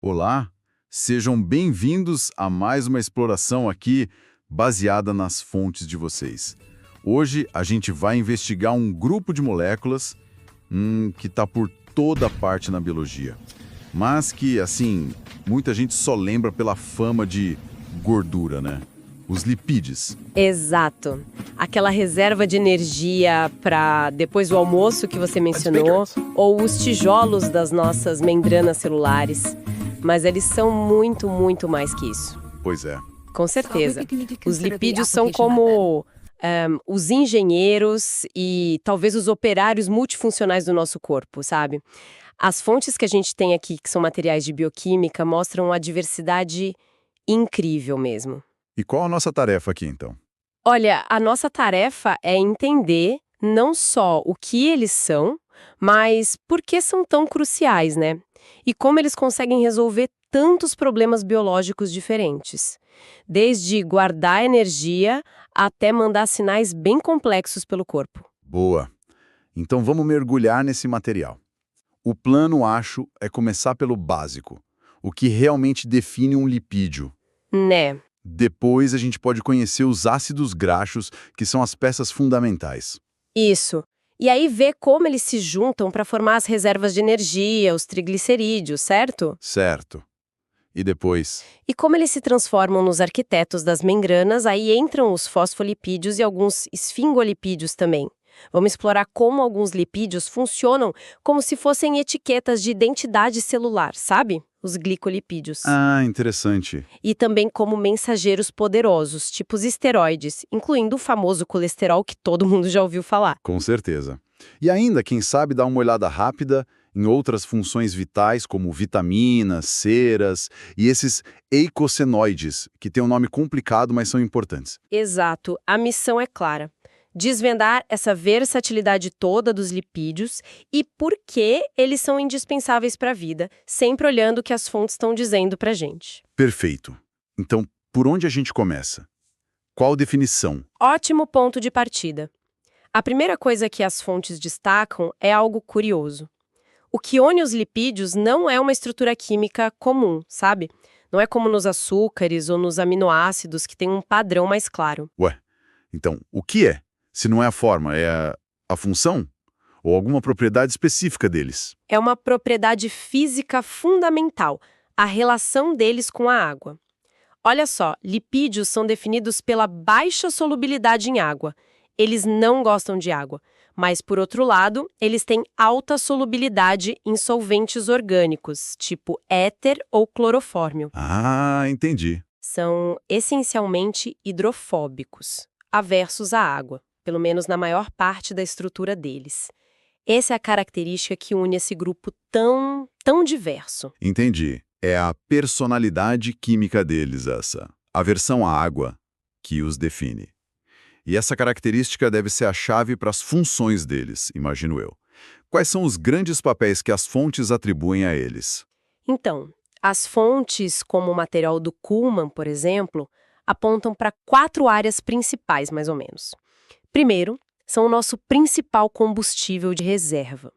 Olá, sejam bem-vindos a mais uma exploração aqui baseada nas fontes de vocês. Hoje a gente vai investigar um grupo de moléculas que está por toda parte na biologia, mas que, assim, muita gente só lembra pela fama de gordura, né? Os lipídios. Exato. Aquela reserva de energia para depois do almoço que você mencionou, ou os tijolos das nossas membranas celulares. Mas eles são muito, muito mais que isso. Pois é. Com certeza. Os lipídios são como os engenheiros e talvez os operários multifuncionais do nosso corpo, sabe? As fontes que a gente tem aqui, que são materiais de bioquímica, mostram uma diversidade incrível mesmo. E qual a nossa tarefa aqui, então? Olha, a nossa tarefa é entender não só o que eles são, mas por que são tão cruciais, né? E como eles conseguem resolver tantos problemas biológicos diferentes. Desde guardar energia até mandar sinais bem complexos pelo corpo. Boa. Então vamos mergulhar nesse material. O plano, acho, é começar pelo básico, o que realmente define um lipídio. Né? Depois a gente pode conhecer os ácidos graxos, que são as peças fundamentais. Isso. E aí ver como eles se juntam para formar as reservas de energia, os triglicerídeos, certo? Certo. E depois? E como eles se transformam nos arquitetos das membranas, aí entram os fosfolipídios e alguns esfingolipídios também. Vamos explorar como alguns lipídios funcionam como se fossem etiquetas de identidade celular, sabe? Os glicolipídios. Ah, interessante. E também como mensageiros poderosos, tipo os esteroides, incluindo o famoso colesterol que todo mundo já ouviu falar. Com certeza. E ainda, quem sabe, dar uma olhada rápida em outras funções vitais, como vitaminas, ceras e esses eicosenoides, que têm um nome complicado, mas são importantes. Exato. A missão é clara. Desvendar essa versatilidade toda dos lipídios e por que eles são indispensáveis para a vida, sempre olhando o que as fontes estão dizendo para a gente. Perfeito. Então, por onde a gente começa? Qual definição? Ótimo ponto de partida. A primeira coisa que as fontes destacam é algo curioso. O que une os lipídios não é uma estrutura química comum, sabe? Não é como nos açúcares ou nos aminoácidos que tem um padrão mais claro. Ué, então, o que é? Se não é a forma, é a função? Ou alguma propriedade específica deles? É uma propriedade física fundamental, a relação deles com a água. Olha só, lipídios são definidos pela baixa solubilidade em água. Eles não gostam de água. Mas, por outro lado, eles têm alta solubilidade em solventes orgânicos, tipo éter ou clorofórmio. Ah, entendi. São essencialmente hidrofóbicos, aversos à água, pelo menos na maior parte da estrutura deles. Essa é a característica que une esse grupo tão diverso. Entendi. É a personalidade química deles, essa. A aversão à água que os define. E essa característica deve ser a chave para as funções deles, imagino eu. Quais são os grandes papéis que as fontes atribuem a eles? Então, as fontes, como o material do Kuhlmann, por exemplo, apontam para 4 áreas principais, mais ou menos. Primeiro, são o nosso principal combustível de reserva.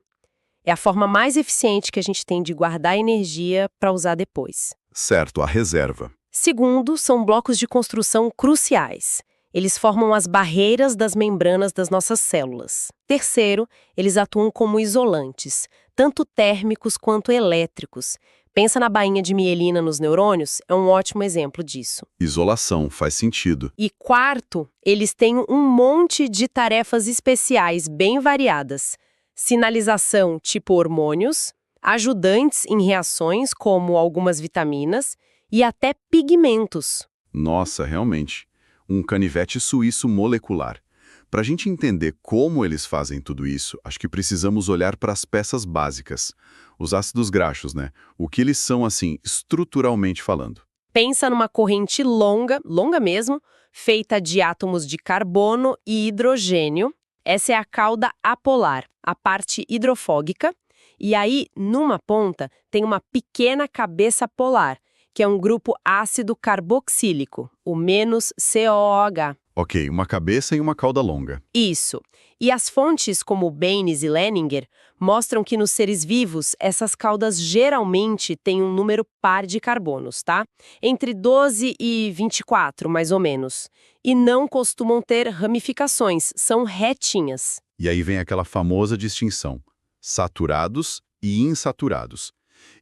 É a forma mais eficiente que a gente tem de guardar energia para usar depois. Certo, a reserva. Segundo, são blocos de construção cruciais. Eles formam as barreiras das membranas das nossas células. Terceiro, eles atuam como isolantes, tanto térmicos quanto elétricos. Pensa na bainha de mielina nos neurônios, é um ótimo exemplo disso. Isolação, faz sentido. E quarto, eles têm um monte de tarefas especiais bem variadas. Sinalização tipo hormônios, ajudantes em reações como algumas vitaminas e até pigmentos. Nossa, realmente. Um canivete suíço molecular. Para a gente entender como eles fazem tudo isso, acho que precisamos olhar para as peças básicas. Os ácidos graxos, né? O que eles são, assim, estruturalmente falando. Pensa numa corrente longa, longa mesmo, feita de átomos de carbono e hidrogênio. Essa é a cauda apolar, a parte hidrofóbica. E aí, numa ponta, tem uma pequena cabeça polar, que é um grupo ácido carboxílico, o menos COOH. Ok, uma cabeça e uma cauda longa. Isso. E as fontes como Baynes e Leninger mostram que nos seres vivos, essas caudas geralmente têm um número par de carbonos, tá? Entre 12 e 24, mais ou menos. E não costumam ter ramificações, são retinhas. E aí vem aquela famosa distinção: saturados e insaturados.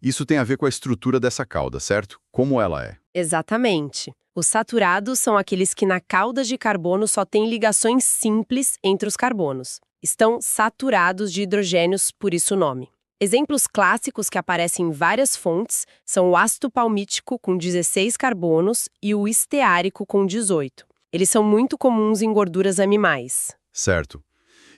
Isso tem a ver com a estrutura dessa cauda, certo? Como ela é. Exatamente. Os saturados são aqueles que na cauda de carbono só têm ligações simples entre os carbonos. Estão saturados de hidrogênios, por isso o nome. Exemplos clássicos que aparecem em várias fontes são o ácido palmítico com 16 carbonos e o esteárico com 18. Eles são muito comuns em gorduras animais. Certo.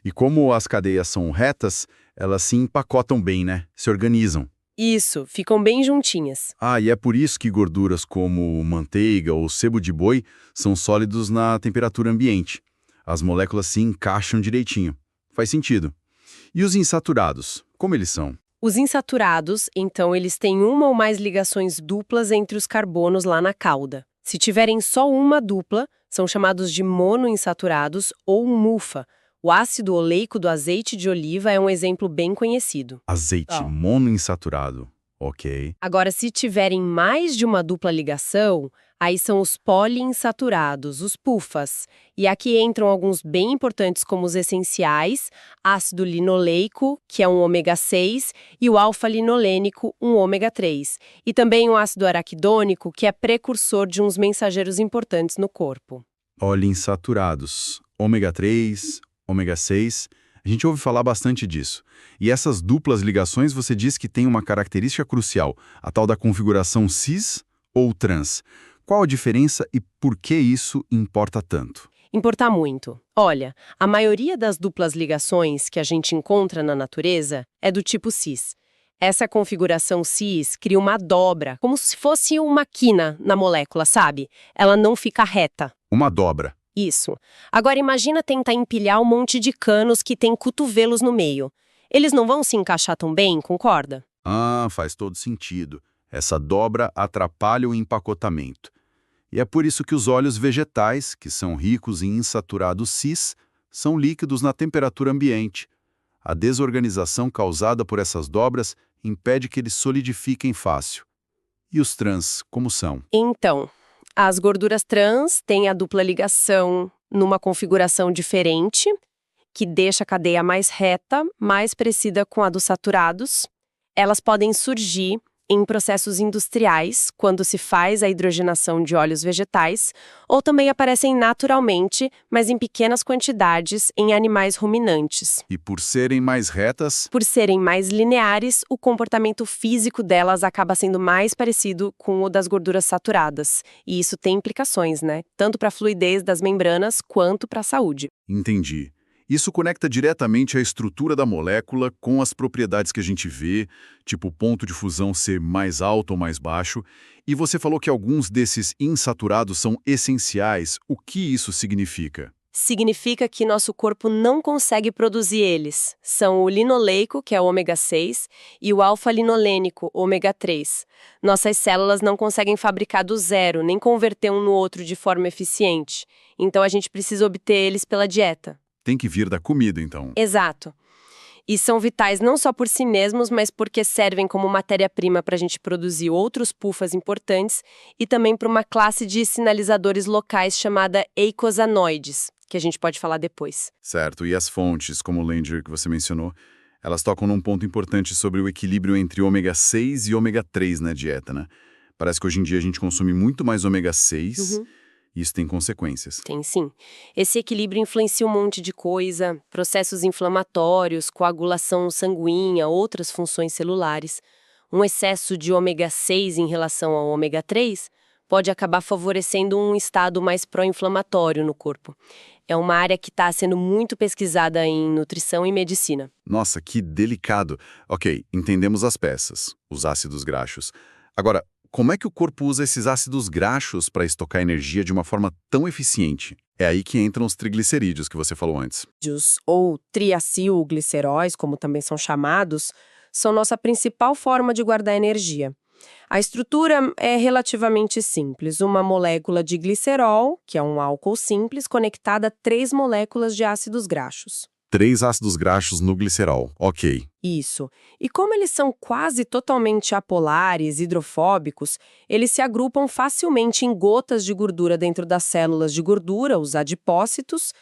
E como as cadeias são retas, elas se empacotam bem, né? Se organizam. Isso, ficam bem juntinhas. Ah, e é por isso que gorduras como manteiga ou sebo de boi são sólidos na temperatura ambiente. As moléculas se encaixam direitinho. Faz sentido. E os insaturados, como eles são? Os insaturados, então, eles têm uma ou mais ligações duplas entre os carbonos lá na cauda. Se tiverem só uma dupla, são chamados de monoinsaturados ou MUFA. O ácido oleico do azeite de oliva é um exemplo bem conhecido. Azeite monoinsaturado. Ok. Agora, se tiverem mais de uma dupla ligação, aí são os poliinsaturados, os PUFAs. E aqui entram alguns bem importantes como os essenciais, ácido linoleico, que é um ômega 6, e o alfa-linolênico, um ômega 3. E também o ácido araquidônico, que é precursor de uns mensageiros importantes no corpo. Poliinsaturados. Ômega 3, ômega 6. A gente ouve falar bastante disso. E essas duplas ligações você diz que tem uma característica crucial, a tal da configuração cis ou trans. Qual a diferença e por que isso importa tanto? Importa muito. Olha, a maioria das duplas ligações que a gente encontra na natureza é do tipo cis. Essa configuração cis cria uma dobra, como se fosse uma quina na molécula, sabe? Ela não fica reta. Uma dobra. Isso. Agora imagina tentar empilhar um monte de canos que tem cotovelos no meio. Eles não vão se encaixar tão bem, concorda? Ah, faz todo sentido. Essa dobra atrapalha o empacotamento. E é por isso que os óleos vegetais, que são ricos em insaturados cis, são líquidos na temperatura ambiente. A desorganização causada por essas dobras impede que eles solidifiquem fácil. E os trans, como são? Então, as gorduras trans têm a dupla ligação numa configuração diferente, que deixa a cadeia mais reta, mais parecida com a dos saturados. Elas podem surgir em processos industriais, quando se faz a hidrogenação de óleos vegetais, ou também aparecem naturalmente, mas em pequenas quantidades, em animais ruminantes. E por serem mais retas, Por serem mais lineares, o comportamento físico delas acaba sendo mais parecido com o das gorduras saturadas. E isso tem implicações, né? Tanto para a fluidez das membranas quanto para a saúde. entendi. Isso conecta diretamente a estrutura da molécula com as propriedades que a gente vê, tipo o ponto de fusão ser mais alto ou mais baixo. E você falou que alguns desses insaturados são essenciais. O que isso significa? Significa que nosso corpo não consegue produzir eles. São o linoleico, que é o ômega 6, e o alfa-linolênico, ômega 3. Nossas células não conseguem fabricar do zero, nem converter um no outro de forma eficiente. Então a gente precisa obter eles pela dieta. Tem que vir da comida, então. Exato. E são vitais não só por si mesmos, mas porque servem como matéria-prima para a gente produzir outros PUFAs importantes e também para uma classe de sinalizadores locais chamada eicosanoides, que a gente pode falar depois. Certo, e as fontes, como o Langer que você mencionou, elas tocam num ponto importante sobre o equilíbrio entre ômega 6 e ômega 3 na dieta, né? Parece que hoje em dia a gente consome muito mais ômega 6 e isso tem consequências. Tem sim. Esse equilíbrio influencia um monte de coisa, processos inflamatórios, coagulação sanguínea, outras funções celulares. Um excesso de ômega 6 em relação ao ômega 3 pode acabar favorecendo um estado mais pró-inflamatório no corpo. É uma área que está sendo muito pesquisada em nutrição e medicina. Nossa, que delicado. Ok, entendemos as peças, os ácidos graxos. Agora, como é que o corpo usa esses ácidos graxos para estocar energia de uma forma tão eficiente? É aí que entram os triglicerídeos que você falou antes. Ou triacilgliceróis, como também são chamados, são nossa principal forma de guardar energia. A estrutura é relativamente simples. Uma molécula de glicerol, que é um álcool simples, conectada a 3 moléculas de ácidos graxos. 3 ácidos graxos no glicerol. Ok. Isso. E como eles são quase totalmente apolares, hidrofóbicos, eles se agrupam facilmente em gotas de gordura dentro das células de gordura, os adipócitos,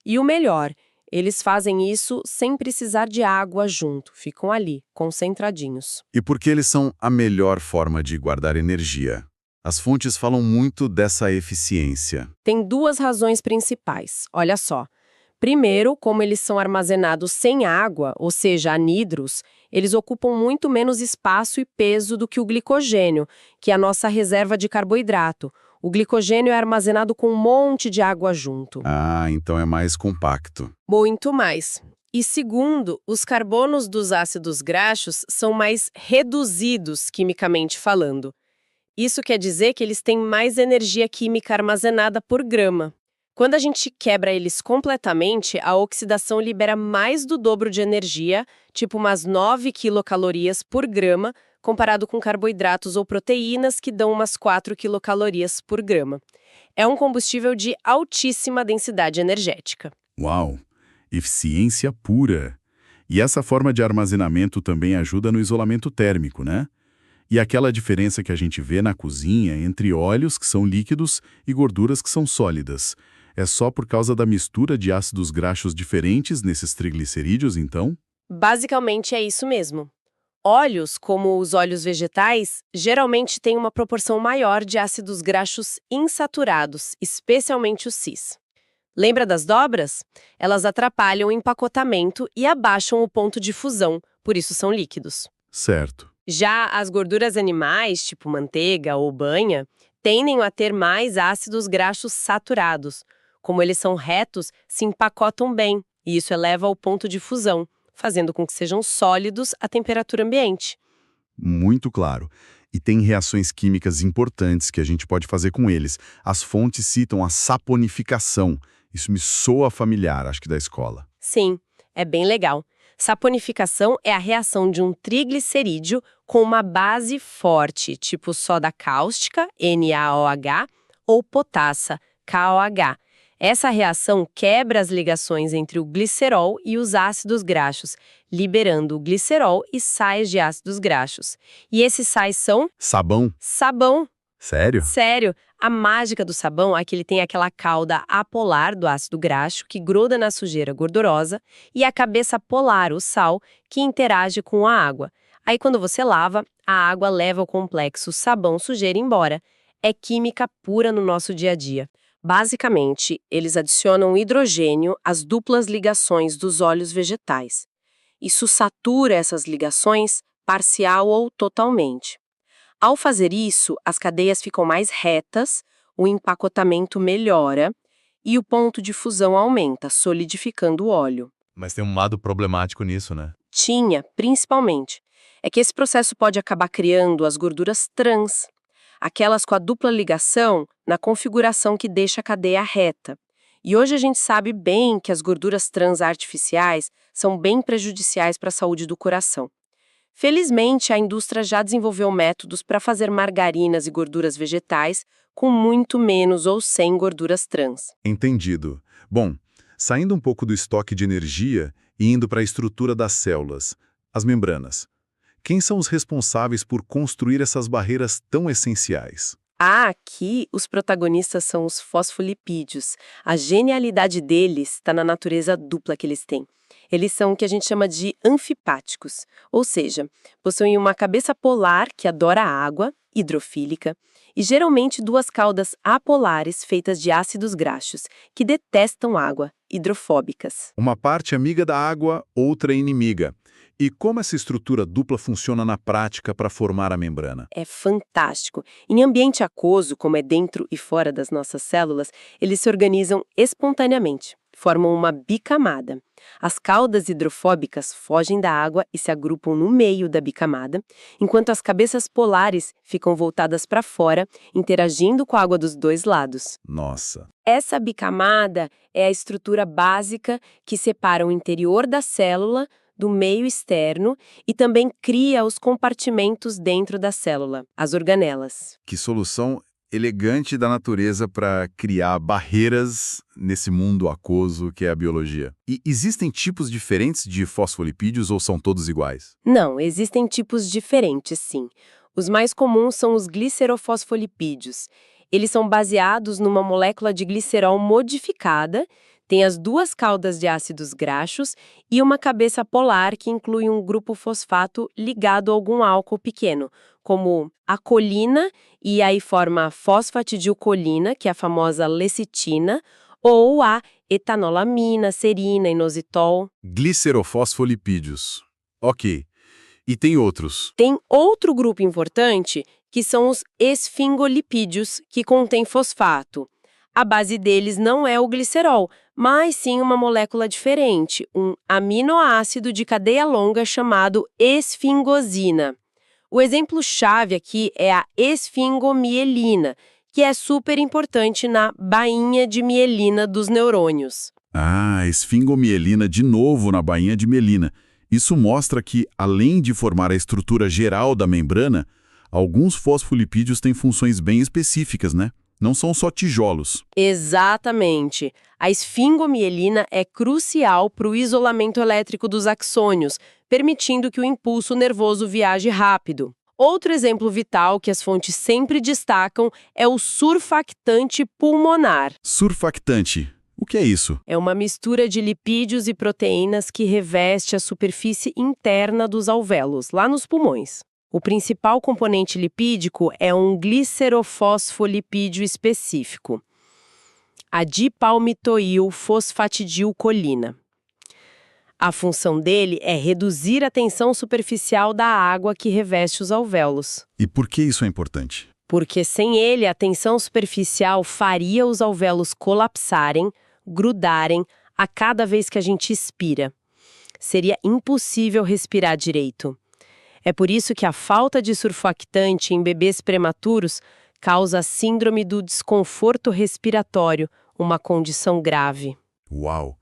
e o melhor, eles fazem isso sem precisar de água junto, ficam ali, concentradinhos. E por que eles são a melhor forma de guardar energia? As fontes falam muito dessa eficiência. Tem 2 razões principais, olha só. Primeiro, como eles são armazenados sem água, ou seja, anidros, eles ocupam muito menos espaço e peso do que o glicogênio, que é a nossa reserva de carboidrato. O glicogênio é armazenado com um monte de água junto. Ah, então é mais compacto. Muito mais. E segundo, os carbonos dos ácidos graxos são mais reduzidos quimicamente falando. Isso quer dizer que eles têm mais energia química armazenada por grama. Quando a gente quebra eles completamente, a oxidação libera mais do dobro de energia, tipo umas 9 quilocalorias por grama, comparado com carboidratos ou proteínas que dão umas 4 quilocalorias por grama. É um combustível de altíssima densidade energética. Uau! Eficiência pura! E essa forma de armazenamento também ajuda no isolamento térmico, né? E aquela diferença que a gente vê na cozinha entre óleos, que são líquidos, e gorduras, que são sólidas. É só por causa da mistura de ácidos graxos diferentes nesses triglicerídeos, então? Basicamente é isso mesmo. Óleos, como os óleos vegetais, geralmente têm uma proporção maior de ácidos graxos insaturados, especialmente o cis. Lembra das dobras? Elas atrapalham o empacotamento e abaixam o ponto de fusão, por isso são líquidos. Certo. Já as gorduras animais, tipo manteiga ou banha, tendem a ter mais ácidos graxos saturados. Como eles são retos, se empacotam bem, e isso eleva ao ponto de fusão, fazendo com que sejam sólidos à temperatura ambiente. Muito claro. E tem reações químicas importantes que a gente pode fazer com eles. As fontes citam a saponificação. Isso me soa familiar, acho que da escola. Sim, é bem legal. Saponificação é a reação de um triglicerídeo com uma base forte, tipo soda cáustica, NaOH, ou potassa, KOH. Essa reação quebra as ligações entre o glicerol e os ácidos graxos, liberando o glicerol e sais de ácidos graxos. E esses sais são? Sabão? Sabão. Sério? Sério. A mágica do sabão é que ele tem aquela cauda apolar do ácido graxo que gruda na sujeira gordurosa e a cabeça polar, o sal, que interage com a água. Aí quando você lava, a água leva o complexo sabão-sujeira embora. É química pura no nosso dia a dia. Basicamente, eles adicionam hidrogênio às duplas ligações dos óleos vegetais. Isso satura essas ligações, parcial ou totalmente. Ao fazer isso, as cadeias ficam mais retas, o empacotamento melhora e o ponto de fusão aumenta, solidificando o óleo. Mas tem um lado problemático nisso, né? Tinha, principalmente. É que esse processo pode acabar criando as gorduras trans, aquelas com a dupla ligação na configuração que deixa a cadeia reta. E hoje a gente sabe bem que as gorduras trans artificiais são bem prejudiciais para a saúde do coração. Felizmente, a indústria já desenvolveu métodos para fazer margarinas e gorduras vegetais com muito menos ou sem gorduras trans. Entendido. Bom, saindo um pouco do estoque de energia e indo para a estrutura das células, as membranas. Quem são os responsáveis por construir essas barreiras tão essenciais? Aqui, os protagonistas são os fosfolipídios. A genialidade deles está na natureza dupla que eles têm. Eles são o que a gente chama de anfipáticos, ou seja, possuem uma cabeça polar que adora a água, hidrofílica, e geralmente 2 caudas apolares feitas de ácidos graxos, que detestam água, hidrofóbicas. Uma parte amiga da água, outra inimiga. E como essa estrutura dupla funciona na prática para formar a membrana? É fantástico. Em ambiente aquoso, como é dentro e fora das nossas células, eles se organizam espontaneamente, formam uma bicamada. As caudas hidrofóbicas fogem da água e se agrupam no meio da bicamada, enquanto as cabeças polares ficam voltadas para fora, interagindo com a água dos 2 lados. Nossa! Essa bicamada é a estrutura básica que separa o interior da célula do meio externo e também cria os compartimentos dentro da célula, as organelas. Que solução elegante da natureza para criar barreiras nesse mundo aquoso que é a biologia. E existem tipos diferentes de fosfolipídios ou são todos iguais? Não, existem tipos diferentes, sim. Os mais comuns são os glicerofosfolipídios. Eles são baseados numa molécula de glicerol modificada, tem as duas caudas de ácidos graxos e uma cabeça polar que inclui um grupo fosfato ligado a algum álcool pequeno, como a colina, e aí forma a fosfatidilcolina, que é a famosa lecitina, ou a etanolamina, serina, inositol. Glicerofosfolipídios. Ok. E tem outros? Tem outro grupo importante, que são os esfingolipídios, que contém fosfato. A base deles não é o glicerol, mas sim uma molécula diferente, um aminoácido de cadeia longa chamado esfingosina. O exemplo-chave aqui é a esfingomielina, que é super importante na bainha de mielina dos neurônios. Ah, esfingomielina de novo na bainha de mielina. Isso mostra que, além de formar a estrutura geral da membrana, alguns fosfolipídios têm funções bem específicas, né? Não são só tijolos. Exatamente. A esfingomielina é crucial para o isolamento elétrico dos axônios, permitindo que o impulso nervoso viaje rápido. Outro exemplo vital que as fontes sempre destacam é o surfactante pulmonar. Surfactante. O que é isso? É uma mistura de lipídios e proteínas que reveste a superfície interna dos alvéolos, lá nos pulmões. O principal componente lipídico é um glicerofosfolipídio específico, a dipalmitoilfosfatidilcolina. A função dele é reduzir a tensão superficial da água que reveste os alvéolos. E por que isso é importante? Porque sem ele, a tensão superficial faria os alvéolos colapsarem, grudarem a cada vez que a gente expira. Seria impossível respirar direito. É por isso que a falta de surfactante em bebês prematuros causa a síndrome do desconforto respiratório, uma condição grave. Uau!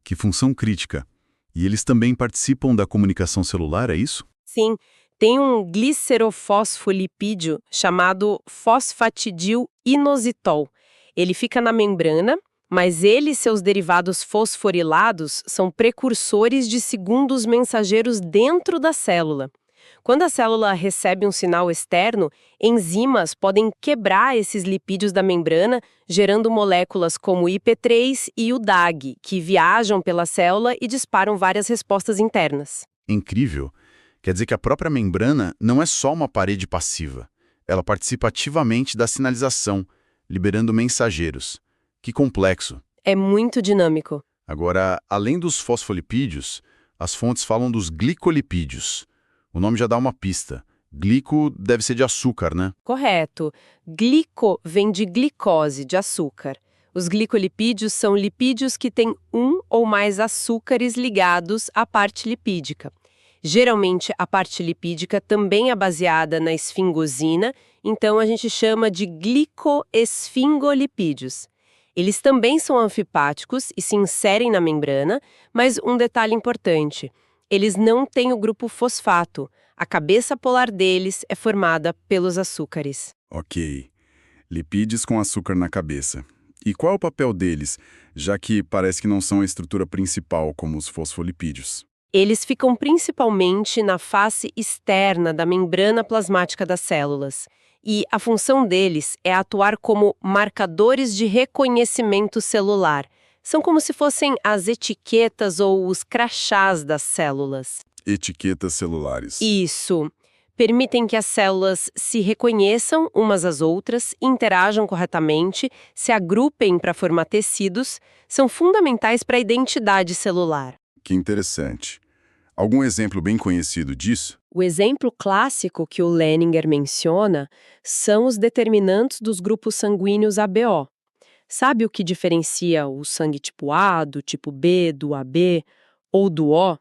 Que função crítica! E eles também participam da comunicação celular, é isso? Sim, tem um glicerofosfolipídio chamado fosfatidil-inositol. Ele fica na membrana, mas ele e seus derivados fosforilados são precursores de segundos mensageiros dentro da célula. Quando a célula recebe um sinal externo, enzimas podem quebrar esses lipídios da membrana, gerando moléculas como o IP3 e o DAG, que viajam pela célula e disparam várias respostas internas. Incrível! Quer dizer que a própria membrana não é só uma parede passiva. Ela participa ativamente da sinalização, liberando mensageiros. Que complexo! É muito dinâmico. Agora, além dos fosfolipídios, as fontes falam dos glicolipídios. O nome já dá uma pista. Glico deve ser de açúcar, né? Correto. Glico vem de glicose, de açúcar. Os glicolipídios são lipídios que têm um ou mais açúcares ligados à parte lipídica. Geralmente, a parte lipídica também é baseada na esfingosina, então a gente chama de glicoesfingolipídios. Eles também são anfipáticos e se inserem na membrana, mas um detalhe importante: eles não têm o grupo fosfato. A cabeça polar deles é formada pelos açúcares. Ok. Lipídios com açúcar na cabeça. E qual é o papel deles, já que parece que não são a estrutura principal como os fosfolipídios? Eles ficam principalmente na face externa da membrana plasmática das células. E a função deles é atuar como marcadores de reconhecimento celular. São como se fossem as etiquetas ou os crachás das células. Etiquetas celulares. Isso. Permitem que as células se reconheçam umas às outras, interajam corretamente, se agrupem para formar tecidos, são fundamentais para a identidade celular. Que interessante. Algum exemplo bem conhecido disso? O exemplo clássico que o Leninger menciona são os determinantes dos grupos sanguíneos ABO. Sabe o que diferencia o sangue tipo A do tipo B, do AB ou do O?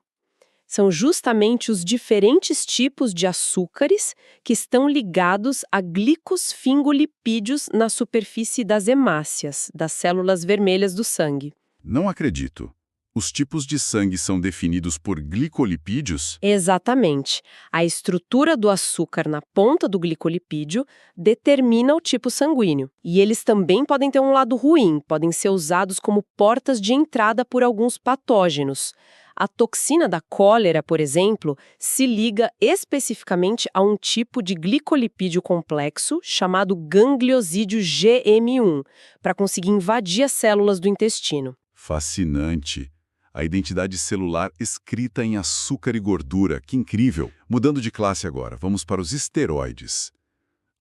São justamente os diferentes tipos de açúcares que estão ligados a glicosfingolipídios na superfície das hemácias, das células vermelhas do sangue. Não acredito. Os tipos de sangue são definidos por glicolipídios? Exatamente. A estrutura do açúcar na ponta do glicolipídio determina o tipo sanguíneo. E eles também podem ter um lado ruim, podem ser usados como portas de entrada por alguns patógenos. A toxina da cólera, por exemplo, se liga especificamente a um tipo de glicolipídio complexo chamado gangliosídeo GM1, para conseguir invadir as células do intestino. Fascinante. A identidade celular escrita em açúcar e gordura. Que incrível! Mudando de classe agora, vamos para os esteroides.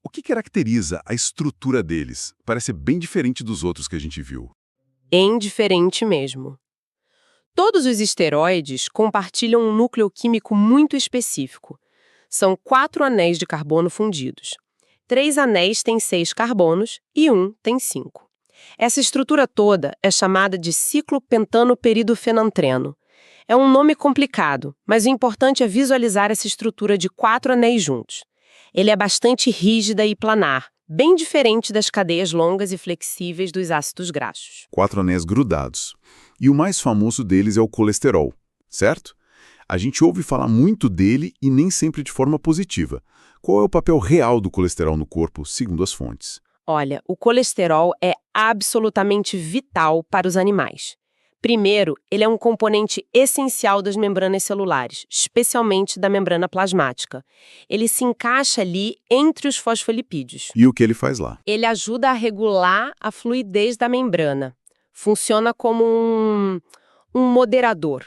O que caracteriza a estrutura deles? Parece bem diferente dos outros que a gente viu. Bem diferente mesmo. Todos os esteroides compartilham um núcleo químico muito específico. São 4 anéis de carbono fundidos. 3 anéis têm 6 carbonos e 1 tem 5. Essa estrutura toda é chamada de ciclo pentano-peridofenantreno. É um nome complicado, mas o importante é visualizar essa estrutura de 4 anéis juntos. Ele é bastante rígida e planar, bem diferente das cadeias longas e flexíveis dos ácidos graxos. 4 anéis grudados. E o mais famoso deles é o colesterol, certo? A gente ouve falar muito dele e nem sempre de forma positiva. Qual é o papel real do colesterol no corpo, segundo as fontes? Olha, o colesterol é absolutamente vital para os animais. Primeiro, ele é um componente essencial das membranas celulares, especialmente da membrana plasmática. Ele se encaixa ali entre os fosfolipídios. E o que ele faz lá? Ele ajuda a regular a fluidez da membrana. Funciona como um moderador.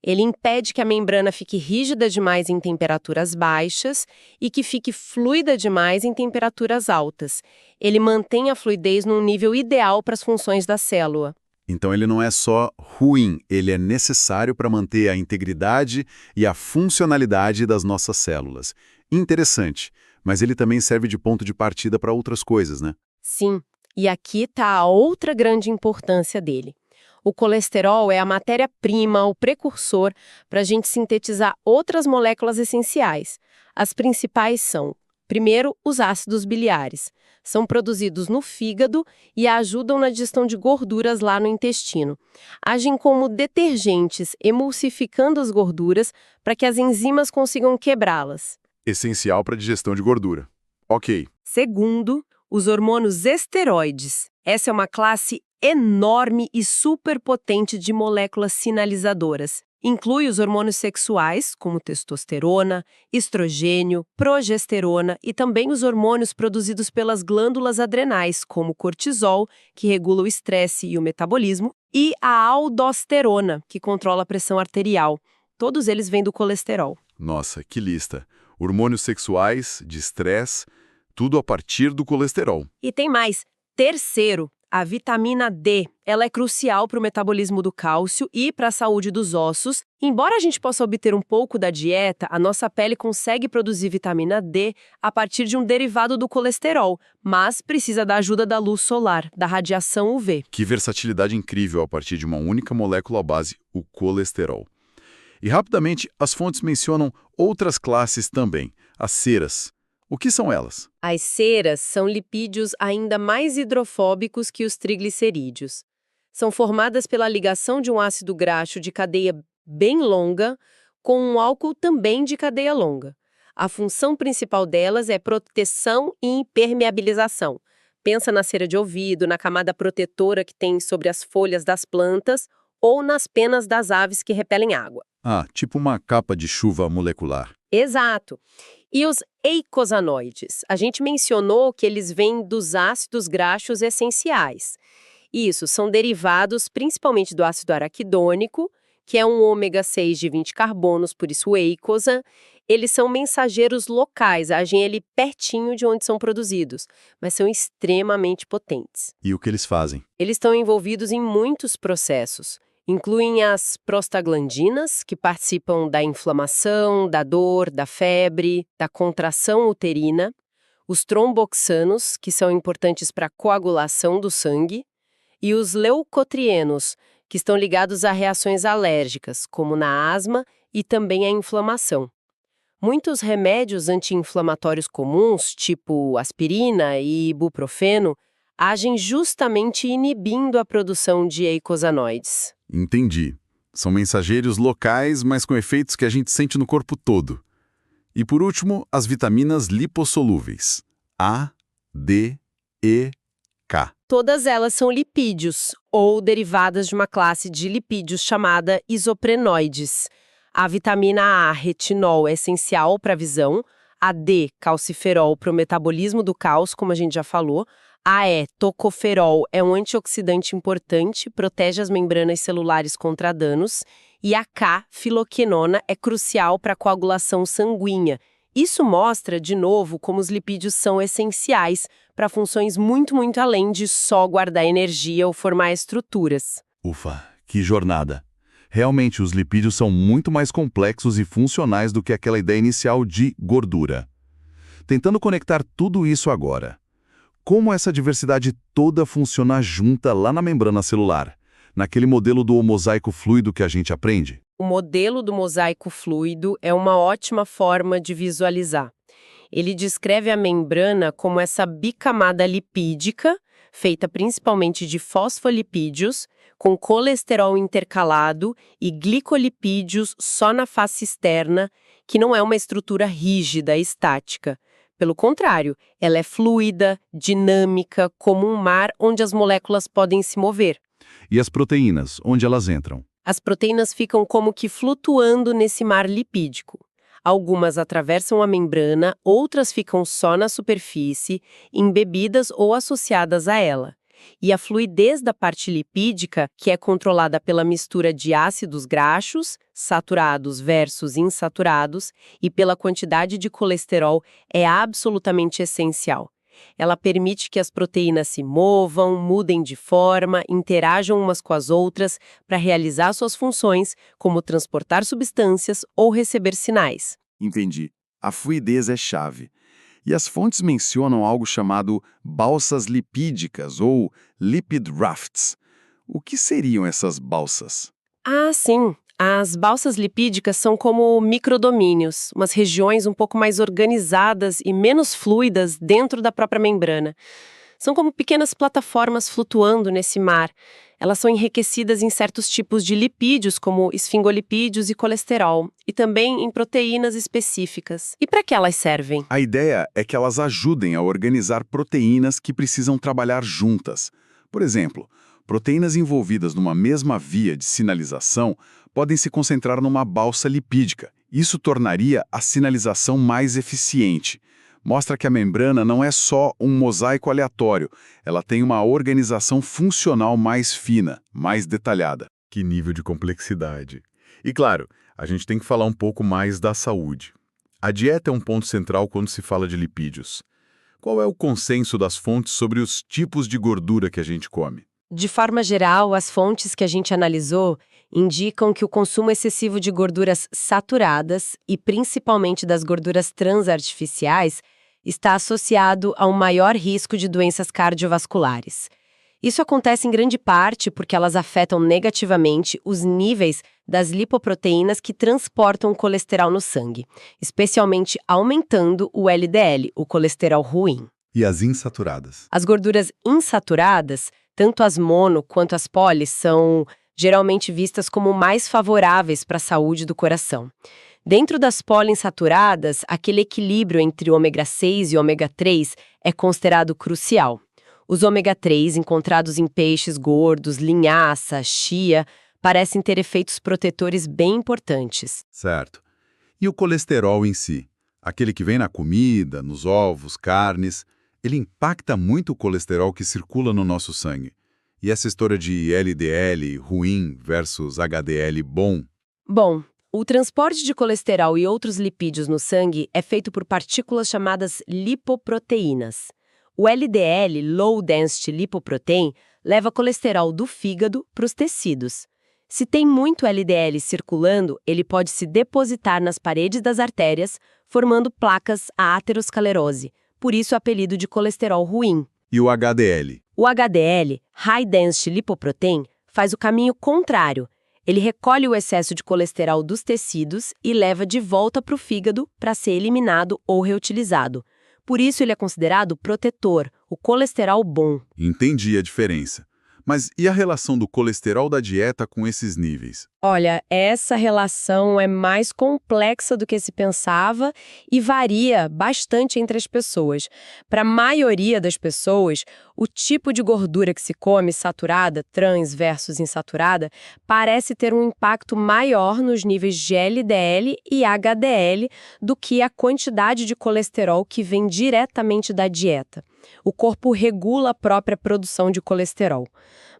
Ele impede que a membrana fique rígida demais em temperaturas baixas e que fique fluida demais em temperaturas altas. Ele mantém a fluidez num nível ideal para as funções da célula. Então ele não é só ruim, ele é necessário para manter a integridade e a funcionalidade das nossas células. Interessante, mas ele também serve de ponto de partida para outras coisas, né? Sim, e aqui está a outra grande importância dele. O colesterol é a matéria-prima, o precursor, para a gente sintetizar outras moléculas essenciais. As principais são, primeiro, os ácidos biliares. São produzidos no fígado e ajudam na digestão de gorduras lá no intestino. Agem como detergentes, emulsificando as gorduras para que as enzimas consigam quebrá-las. Essencial para a digestão de gordura. Ok. Segundo, os hormônios esteroides. Essa é uma classe enorme e superpotente de moléculas sinalizadoras. Inclui os hormônios sexuais, como testosterona, estrogênio, progesterona e também os hormônios produzidos pelas glândulas adrenais, como cortisol, que regula o estresse e o metabolismo, e a aldosterona, que controla a pressão arterial. Todos eles vêm do colesterol. Nossa, que lista. Hormônios sexuais, de estresse, tudo a partir do colesterol. E tem mais. Terceiro, a vitamina D. Ela é crucial para o metabolismo do cálcio e para a saúde dos ossos. Embora a gente possa obter um pouco da dieta, a nossa pele consegue produzir vitamina D a partir de um derivado do colesterol, mas precisa da ajuda da luz solar, da radiação UV. Que versatilidade incrível a partir de uma única molécula base, o colesterol. E rapidamente, as fontes mencionam outras classes também, as ceras. O que são elas? As ceras são lipídios ainda mais hidrofóbicos que os triglicerídeos. São formadas pela ligação de um ácido graxo de cadeia bem longa com um álcool também de cadeia longa. A função principal delas é proteção e impermeabilização. Pensa na cera de ouvido, na camada protetora que tem sobre as folhas das plantas ou nas penas das aves que repelem água. Ah, tipo uma capa de chuva molecular. Exato. E os eicosanoides? A gente mencionou que eles vêm dos ácidos graxos essenciais. Isso, são derivados principalmente do ácido araquidônico, que é um ômega 6 de 20 carbonos, por isso eicosa. Eles são mensageiros locais, agem ali pertinho de onde são produzidos, mas são extremamente potentes. E o que eles fazem? Eles estão envolvidos em muitos processos. Incluem as prostaglandinas, que participam da inflamação, da dor, da febre, da contração uterina, os tromboxanos, que são importantes para a coagulação do sangue, e os leucotrienos, que estão ligados a reações alérgicas, como na asma e também à inflamação. Muitos remédios anti-inflamatórios comuns, tipo aspirina e ibuprofeno, agem justamente inibindo a produção de eicosanoides. Entendi. São mensageiros locais, mas com efeitos que a gente sente no corpo todo. E por último, as vitaminas lipossolúveis. A, D, E, K. Todas elas são lipídios, ou derivadas de uma classe de lipídios chamada isoprenoides. A vitamina A, retinol, é essencial para a visão. A D, calciferol, para o metabolismo do cálcio, como a gente já falou. A E, tocoferol, é um antioxidante importante, protege as membranas celulares contra danos. E a K, filoquinona, é crucial para a coagulação sanguínea. Isso mostra, de novo, como os lipídios são essenciais para funções muito, muito além de só guardar energia ou formar estruturas. Ufa, que jornada! Realmente, os lipídios são muito mais complexos e funcionais do que aquela ideia inicial de gordura. Tentando conectar tudo isso agora. Como essa diversidade toda funciona junta lá na membrana celular, naquele modelo do mosaico fluido que a gente aprende? O modelo do mosaico fluido é uma ótima forma de visualizar. Ele descreve a membrana como essa bicamada lipídica, feita principalmente de fosfolipídios, com colesterol intercalado e glicolipídios só na face externa, que não é uma estrutura rígida, estática. Pelo contrário, ela é fluida, dinâmica, como um mar onde as moléculas podem se mover. E as proteínas, onde elas entram? As proteínas ficam como que flutuando nesse mar lipídico. Algumas atravessam a membrana, outras ficam só na superfície, embebidas ou associadas a ela. E a fluidez da parte lipídica, que é controlada pela mistura de ácidos graxos, saturados versus insaturados, e pela quantidade de colesterol, é absolutamente essencial. Ela permite que as proteínas se movam, mudem de forma, interajam umas com as outras para realizar suas funções, como transportar substâncias ou receber sinais. Entendi. A fluidez é chave. E as fontes mencionam algo chamado balsas lipídicas ou lipid rafts. O que seriam essas balsas? Ah, sim. As balsas lipídicas são como microdomínios, umas regiões um pouco mais organizadas e menos fluidas dentro da própria membrana. São como pequenas plataformas flutuando nesse mar. Elas são enriquecidas em certos tipos de lipídios, como esfingolipídios e colesterol, e também em proteínas específicas. E para que elas servem? A ideia é que elas ajudem a organizar proteínas que precisam trabalhar juntas. Por exemplo, proteínas envolvidas numa mesma via de sinalização podem se concentrar numa balsa lipídica. Isso tornaria a sinalização mais eficiente. Mostra que a membrana não é só um mosaico aleatório, ela tem uma organização funcional mais fina, mais detalhada. Que nível de complexidade. E claro, a gente tem que falar um pouco mais da saúde. A dieta é um ponto central quando se fala de lipídios. Qual é o consenso das fontes sobre os tipos de gordura que a gente come? De forma geral, as fontes que a gente analisou indicam que o consumo excessivo de gorduras saturadas, e principalmente das gorduras transartificiais, está associado a um maior risco de doenças cardiovasculares. Isso acontece em grande parte porque elas afetam negativamente os níveis das lipoproteínas que transportam o colesterol no sangue, especialmente aumentando o LDL, o colesterol ruim. E as insaturadas? As gorduras insaturadas, tanto as mono quanto as poli, são geralmente vistas como mais favoráveis para a saúde do coração. Dentro das poliinsaturadas, aquele equilíbrio entre o ômega 6 e o ômega 3 é considerado crucial. Os ômega 3, encontrados em peixes gordos, linhaça, chia, parecem ter efeitos protetores bem importantes. Certo. E o colesterol em si? Aquele que vem na comida, nos ovos, carnes, ele impacta muito o colesterol que circula no nosso sangue. E essa história de LDL ruim versus HDL bom? Bom, o transporte de colesterol e outros lipídios no sangue é feito por partículas chamadas lipoproteínas. O LDL, Low Density Lipoprotein, leva colesterol do fígado para os tecidos. Se tem muito LDL circulando, ele pode se depositar nas paredes das artérias, formando placas, a aterosclerose, por isso o apelido de colesterol ruim. E o HDL? O HDL, High Density Lipoprotein, faz o caminho contrário. Ele recolhe o excesso de colesterol dos tecidos e leva de volta para o fígado para ser eliminado ou reutilizado. Por isso ele é considerado protetor, o colesterol bom. Entendi a diferença. Mas e a relação do colesterol da dieta com esses níveis? Olha, essa relação é mais complexa do que se pensava e varia bastante entre as pessoas. Para a maioria das pessoas, o tipo de gordura que se come, saturada, trans versus insaturada, parece ter um impacto maior nos níveis de LDL e HDL do que a quantidade de colesterol que vem diretamente da dieta. O corpo regula a própria produção de colesterol.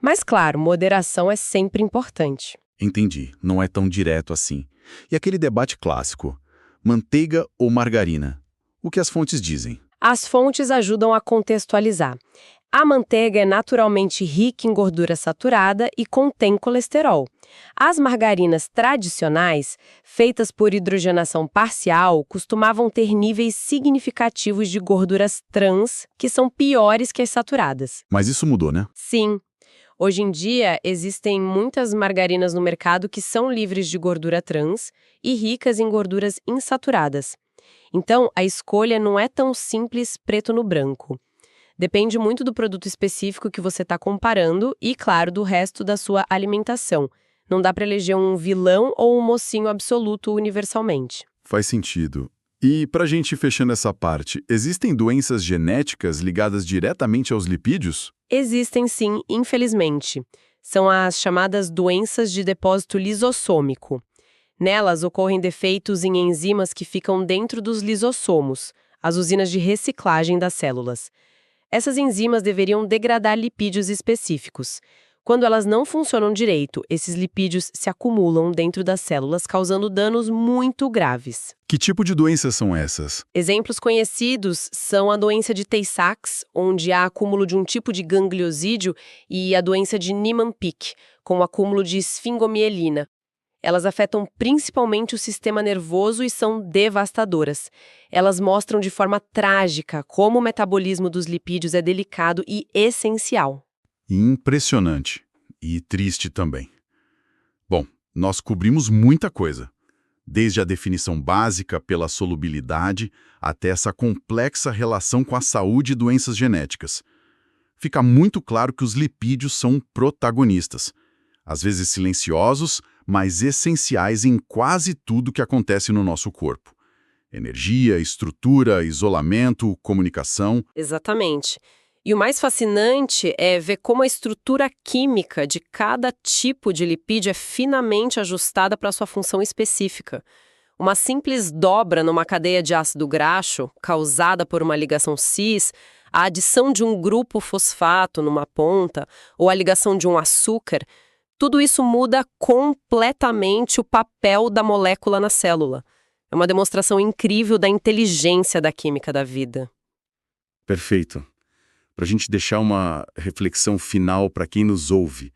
Mas, claro, moderação é sempre importante. Entendi, não é tão direto assim. E aquele debate clássico, manteiga ou margarina? O que as fontes dizem? As fontes ajudam a contextualizar. A manteiga é naturalmente rica em gordura saturada e contém colesterol. As margarinas tradicionais, feitas por hidrogenação parcial, costumavam ter níveis significativos de gorduras trans, que são piores que as saturadas. Mas isso mudou, né? Sim. Hoje em dia, existem muitas margarinas no mercado que são livres de gordura trans e ricas em gorduras insaturadas. Então, a escolha não é tão simples preto no branco. Depende muito do produto específico que você está comparando e, claro, do resto da sua alimentação. Não dá para eleger um vilão ou um mocinho absoluto universalmente. Faz sentido. E para a gente ir fechando essa parte, existem doenças genéticas ligadas diretamente aos lipídios? Existem sim, infelizmente. São as chamadas doenças de depósito lisossômico. Nelas ocorrem defeitos em enzimas que ficam dentro dos lisossomos, as usinas de reciclagem das células. Essas enzimas deveriam degradar lipídios específicos. Quando elas não funcionam direito, esses lipídios se acumulam dentro das células, causando danos muito graves. Que tipo de doenças são essas? Exemplos conhecidos são a doença de Tay-Sachs, onde há acúmulo de um tipo de gangliosídeo, e a doença de Niemann-Pick, com o acúmulo de esfingomielina. Elas afetam principalmente o sistema nervoso e são devastadoras. Elas mostram de forma trágica como o metabolismo dos lipídios é delicado e essencial. Impressionante. E triste também. Bom, nós cobrimos muita coisa. Desde a definição básica pela solubilidade até essa complexa relação com a saúde e doenças genéticas. Fica muito claro que os lipídios são protagonistas. Às vezes silenciosos, mas essenciais em quase tudo que acontece no nosso corpo. Energia, estrutura, isolamento, comunicação. Exatamente. E o mais fascinante é ver como a estrutura química de cada tipo de lipídio é finamente ajustada para sua função específica. Uma simples dobra numa cadeia de ácido graxo, causada por uma ligação cis, a adição de um grupo fosfato numa ponta, ou a ligação de um açúcar, tudo isso muda completamente o papel da molécula na célula. É uma demonstração incrível da inteligência da química da vida. Perfeito. Para a gente deixar uma reflexão final para quem nos ouve.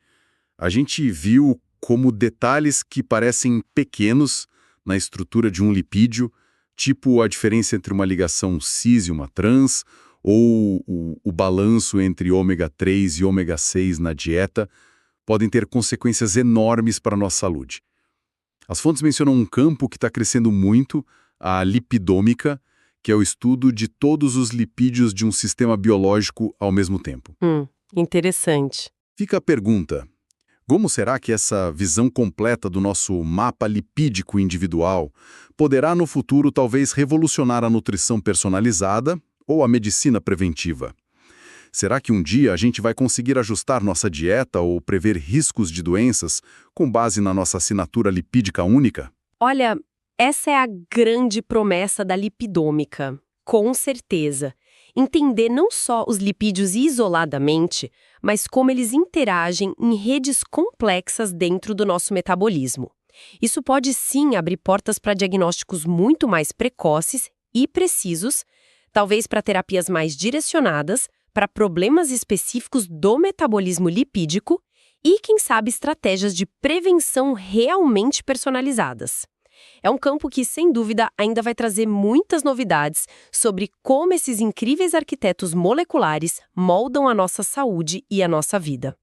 A gente viu como detalhes que parecem pequenos na estrutura de um lipídio, tipo a diferença entre uma ligação cis e uma trans, ou o balanço entre ômega 3 e ômega 6 na dieta, podem ter consequências enormes para a nossa saúde. As fontes mencionam um campo que está crescendo muito, a lipidômica, que é o estudo de todos os lipídios de um sistema biológico ao mesmo tempo. Interessante. Fica a pergunta, como será que essa visão completa do nosso mapa lipídico individual poderá no futuro talvez revolucionar a nutrição personalizada ou a medicina preventiva? Será que um dia a gente vai conseguir ajustar nossa dieta ou prever riscos de doenças com base na nossa assinatura lipídica única? Olha, essa é a grande promessa da lipidômica, com certeza. Entender não só os lipídios isoladamente, mas como eles interagem em redes complexas dentro do nosso metabolismo. Isso pode sim abrir portas para diagnósticos muito mais precoces e precisos, talvez para terapias mais direcionadas, para problemas específicos do metabolismo lipídico e, quem sabe, estratégias de prevenção realmente personalizadas. É um campo que, sem dúvida, ainda vai trazer muitas novidades sobre como esses incríveis arquitetos moleculares moldam a nossa saúde e a nossa vida.